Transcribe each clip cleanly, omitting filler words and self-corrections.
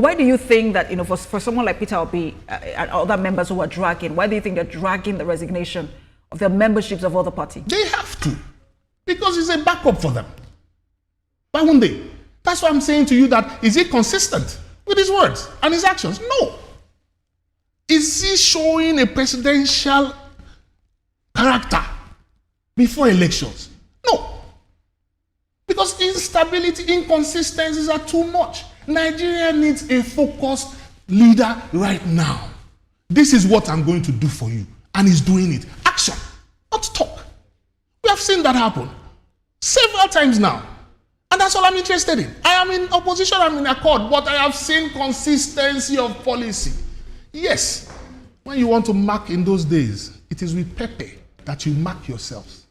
Why do you think that, for someone like Peter Obi and other members who are dragging, why do you think they're dragging the resignation of their memberships of other parties? They have to, because it's a backup for them. Why won't they? That's why I'm saying to you that, is he consistent with his words and his actions? No. Is he showing a presidential character before elections? No. Because instability, inconsistencies are too much. Nigeria needs a focused leader right now. This is what I'm going to do for you. And he's doing it. Action, not talk. We have seen that happen several times now. And that's all I'm interested in. I am in opposition, I'm in accord, but I have seen consistency of policy. Yes, when you want to mark in those days, it is with Pepe that you mark yourselves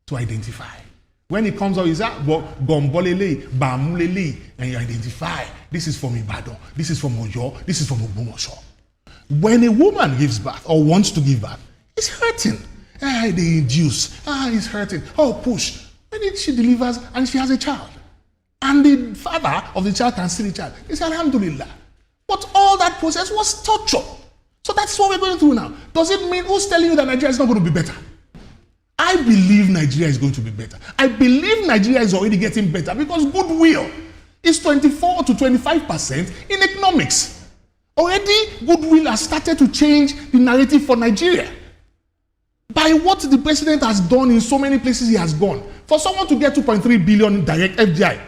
to identify. When it comes out, it's Gombolele, Bamulele, and you identify. This is from Ibadan, this is from Oyo, this is from Ogbomoso. When a woman gives birth or wants to give birth, it's hurting. They induce. It's hurting. Oh, push. When she delivers and she has a child, and the father of the child can see the child, they say, Alhamdulillah. But all that process was torture. So that's what we're going through now. Does it mean, who's telling you that Nigeria is not going to be better? I believe Nigeria is going to be better. I believe Nigeria is already getting better because goodwill is 24 to 25% in economics. Already, goodwill has started to change the narrative for Nigeria. By what the president has done in so many places he has gone. For someone to get 2.3 billion direct FDI,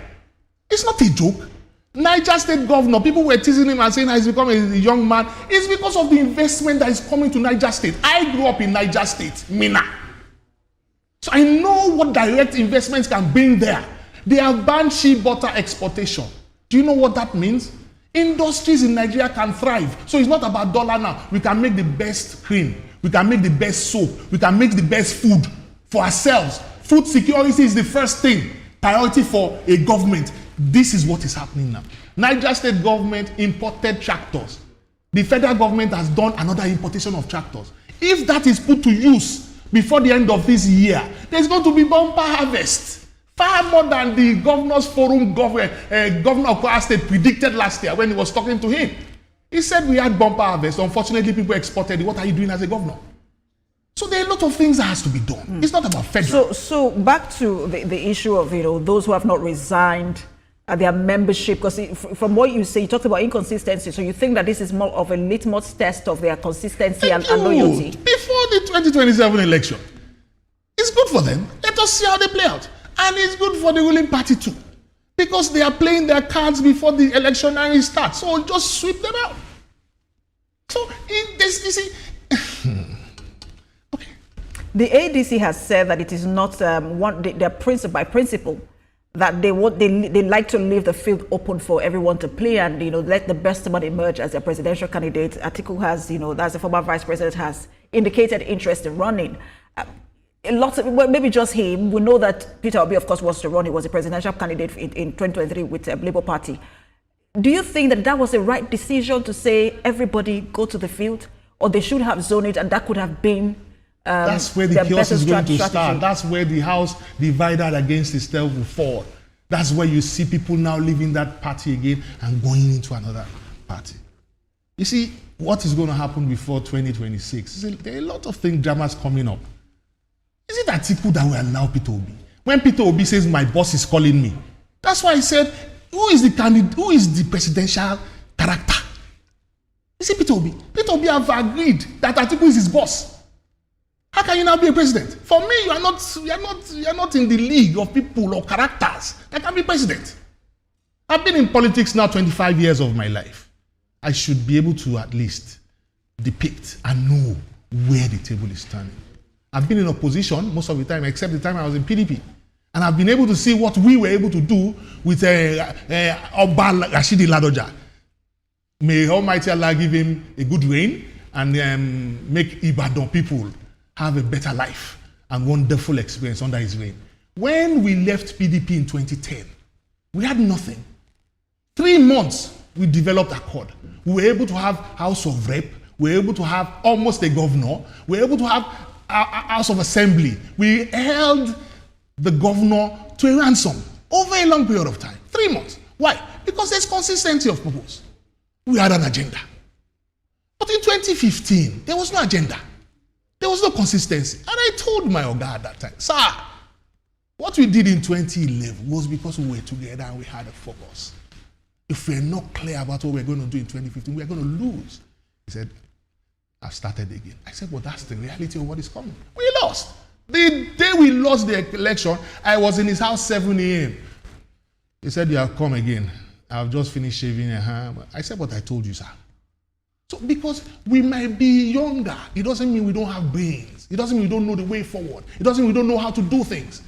it's not a joke. Niger State governor, people were teasing him and saying he's become a young man. It's because of the investment that is coming to Niger State. I grew up in Niger State, Mina. So I know what direct investments can bring there. They have banned shea butter exportation. Do you know what that means? Industries in Nigeria can thrive. So it's not about dollar now. We can make the best cream. We can make the best soap. We can make the best food for ourselves. Food security is the first thing. Priority for a government. This is what is happening now. Niger State government imported tractors. The federal government has done another importation of tractors. If that is put to use before the end of this year, there's going to be bumper harvest. Far more than the governor's forum governor of Kwara State predicted last year when he was talking to him. He said we had bumper harvest. Unfortunately, people exported it. What are you doing as a governor? So there are a lot of things that has to be done. It's not about federal. So back to the issue of those who have not resigned their membership, because from what you say, you talked about inconsistency. So you think that this is more of a litmus test of their consistency and loyalty? Before the 2027 election, it's good for them. Let us see how they play out. And it's good for the ruling party too. Because they are playing their cards before the election and starts. So just sweep them out. So, you see... Okay. The ADC has said that it is not their by principle that they like to leave the field open for everyone to play and let the best man emerge as their presidential candidate. Atiku has, that's the former vice president, has indicated interest in running. Maybe just him. We know that Peter Obi, of course, wants to run. He was a presidential candidate in 2023 with the Labour Party. Do you think that was the right decision to say everybody go to the field, or they should have zoned it, and that could have been that's where the chaos is going to start. That's where the house divided against itself will fall. That's where you see people now leaving that party again and going into another party. You see, what is going to happen before 2026? There are a lot of dramas coming up. Is it Atiku that will allow Peter Obi? When Peter Obi says, my boss is calling me, that's why I said, who is the candidate? Who is the presidential character? Is it Peter Obi? Peter Obi have agreed that Atiku is his boss. How can you now be a president? For me, you are not in the league of people or characters that can be president. I've been in politics now 25 years of my life. I should be able to at least depict and know where the table is standing. I've been in opposition most of the time, except the time I was in PDP. And I've been able to see what we were able to do with Oba Rashidi Ladoja. May Almighty Allah give him a good reign and make Ibadan people have a better life and wonderful experience under his reign. When we left PDP in 2010, we had nothing. 3 months, we developed Accord. We were able to have House of Rep. We were able to have almost a governor. We were able to have a House of Assembly. We held the governor to a ransom over a long period of time. 3 months. Why? Because there's consistency of purpose. we had an agenda. But in 2015, there was no agenda. There was no consistency. And I told my Oga at that time, sir, what we did in 2011 was because we were together and we had a focus. If we're not clear about what we're going to do in 2015, we're going to lose. He said, I've started again. I said, well, that's the reality of what is coming. We lost. The day we lost the election, I was in his house 7 a.m. He said, you have come again. I've just finished shaving a hand. I said, but I told you, sir. So because we might be younger, it doesn't mean we don't have brains. It doesn't mean we don't know the way forward. It doesn't mean we don't know how to do things.